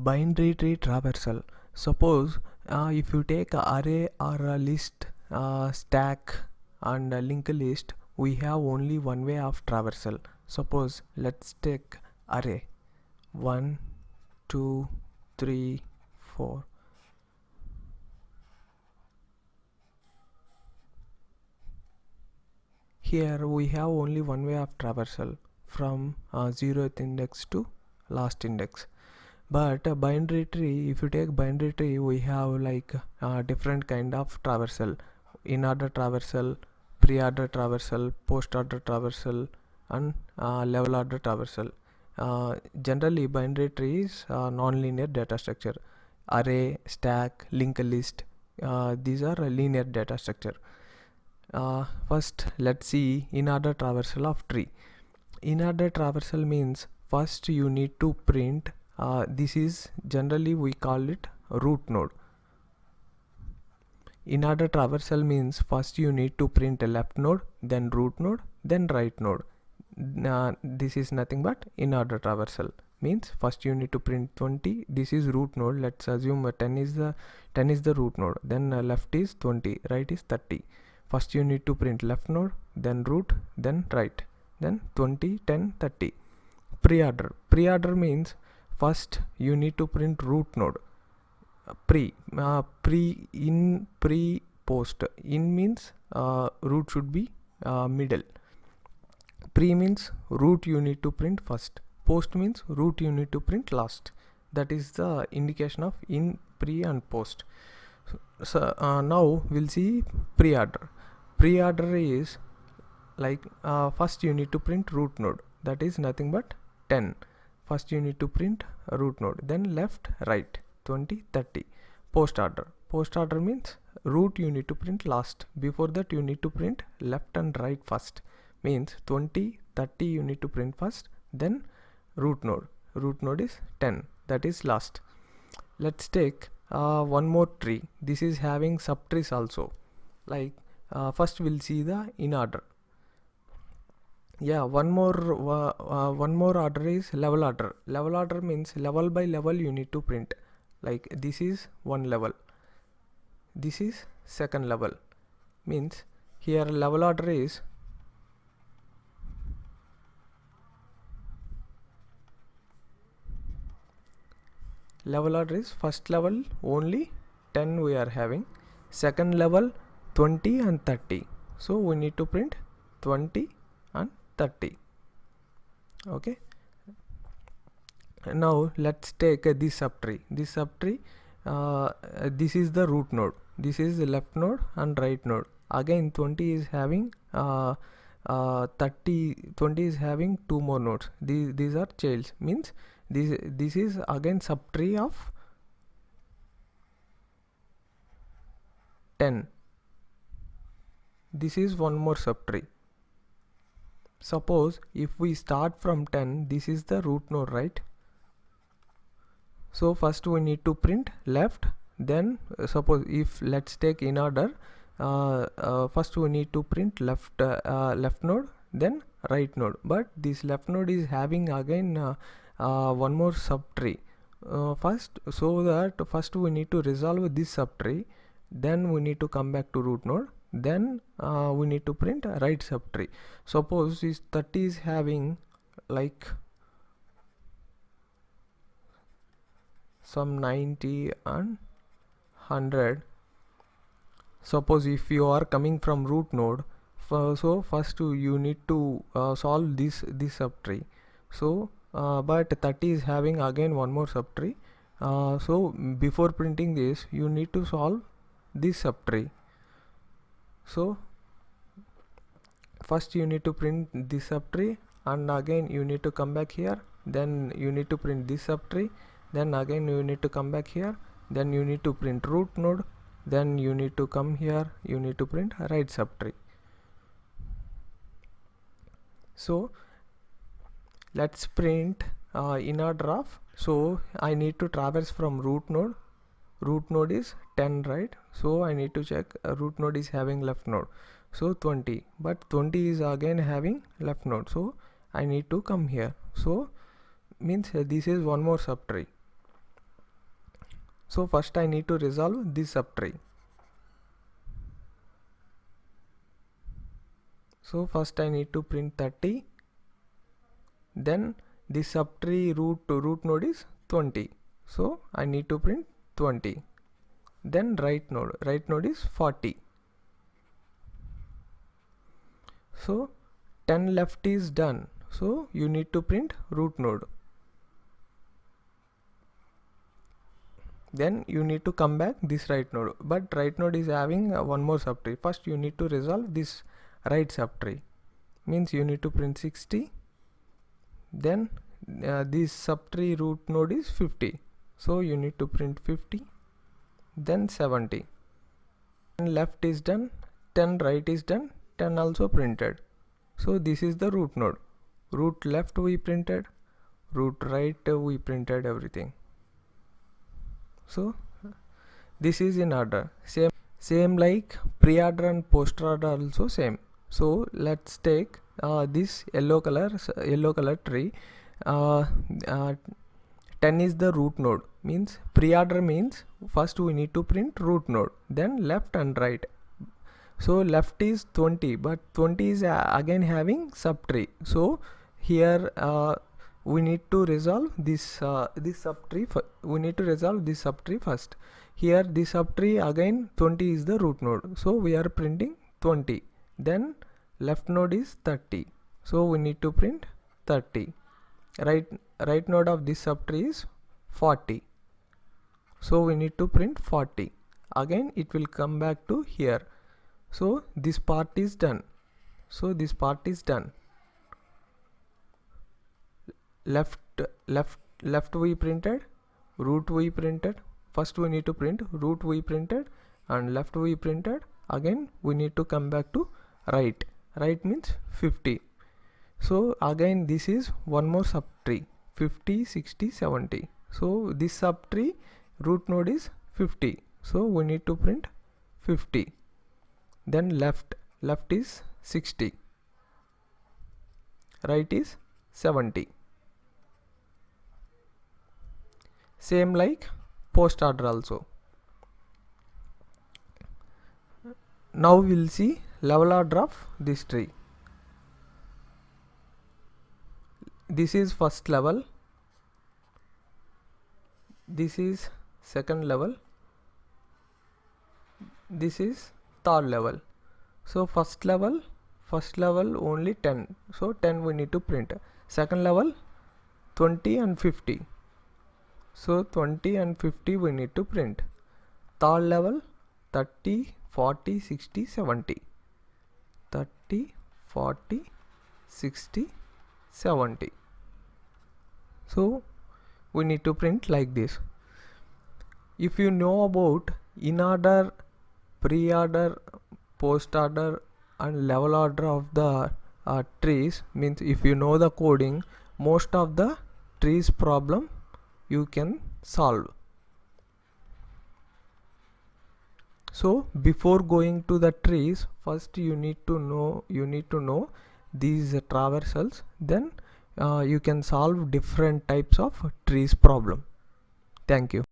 Binary tree traversal. Suppose if you take a array or a list, stack and a linked list, we have only one way of traversal. Suppose let's take array 1 2 3 4. Here we have only one way of traversal from 0th index to last index. But a binary tree, if you take binary tree, we have like different kind of traversal: in order traversal, pre-order traversal, post-order traversal, and level order traversal. Generally, binary tree is non-linear data structure. Array, stack, linked list, these are a linear data structure. First, let's see in order traversal of tree. In order traversal means first you need to print. This is generally we call it root node. In order traversal means first you need to print a left node, then root node, then right node. This is nothing but in order traversal. Means first you need to print 20. This is root node. Let's assume 10 is the root node. Then left is 20, right is 30. First you need to print left node, then root, then right, then 20, 10, 30. Pre-order. Pre-order means first you need to print root node. Pre, post. In means root should be middle. Pre means root you need to print first. Post means root you need to print last. That is the indication of in, pre and post. So now we'll see pre-order. Pre-order is like first you need to print root node, that is nothing but 10. First you need to print root node, then left, right, 20, 30. Post order. Post order means root you need to print last. Before that you need to print left and right first. Means 20, 30 you need to print first, then root node. Root node is 10, that is last. Let's take one more tree. This is having subtrees also. Like first we'll see the in order. Yeah, one more order is level order. Level order means level by level you need to print. Like this is one level, this is second level. Means here level order is first level only 10 we are having, second level 20 and 30. So we need to print 20 and 30. Okay, now let's take this subtree. This subtree, this is the root node, this is the left node and right node. Again 20 is having 20 is having two more nodes. These are childs. Means this is again subtree of 10. This is one more subtree. Suppose if we start from 10, this is the root node, right? So first we need to print left, then suppose if let's take in order, first we need to print left node, then right node. But this left node is having again one more subtree. First, so that first we need to resolve this subtree, then we need to come back to root node, then we need to print a right subtree. Suppose this 30 is having like some 90 and 100. Suppose if you are coming from root node, so first you need to solve this subtree. So but 30 is having again one more subtree. So before printing this you need to solve this subtree. So first you need to print this subtree, and again you need to come back here, then you need to print this subtree, then again you need to come back here, then you need to print root node, then you need to come here, you need to print right subtree. So let's print in order of. So I need to traverse from root node. Root node is 10, right? So I need to check root node is having left node, so 20, but 20 is again having left node, so I need to come here. So means this is one more subtree. So first I need to resolve this subtree. So first I need to print 30. Then this subtree root node is 20. So I need to print 20. Then right node is 40. So 10 left is done. So you need to print root node. Then you need to come back this right node, but right node is having one more subtree. First you need to resolve this right subtree, means you need to print 60. Then this subtree root node is 50, so you need to print 50. Then 70. 10 left is done, 10 right is done, 10 also printed. So this is the root node. Root left we printed, root right we printed everything. So this is in order, same like pre-order and post-order also same. So let's take this yellow color tree. 10 is the root node, means pre-order means first we need to print root node, then left and right. So left is 20, but 20 is again having subtree. So here we need to resolve this subtree. We need to resolve this subtree first. Here this subtree again 20 is the root node, so we are printing 20. Then left node is 30, so we need to print 30. Right node of this subtree is 40, so we need to print 40. Again it will come back to here. So this part is done. So this part is done. Left we printed, root we printed. First we need to print root we printed and left we printed. Again we need to come back to right. Right means 50. So again this is one more subtree, 50, 60, 70. So this subtree root node is 50, so we need to print 50. Then left is 60, right is 70. Same like post order also. Now we will see level order of this tree. This is first level, this is second level, this is third level. So first level only 10, so 10 we need to print. Second level 20 and 50, so 20 and 50 we need to print. Third level 30, 40, 60, 70. 30, 40, 60, 70. So we need to print like this. If you know about in order, pre-order, post order and level order of the trees, means if you know the coding, most of the trees problem you can solve. So before going to the trees, first you need to know these traversals, then you can solve different types of trees problem. Thank you.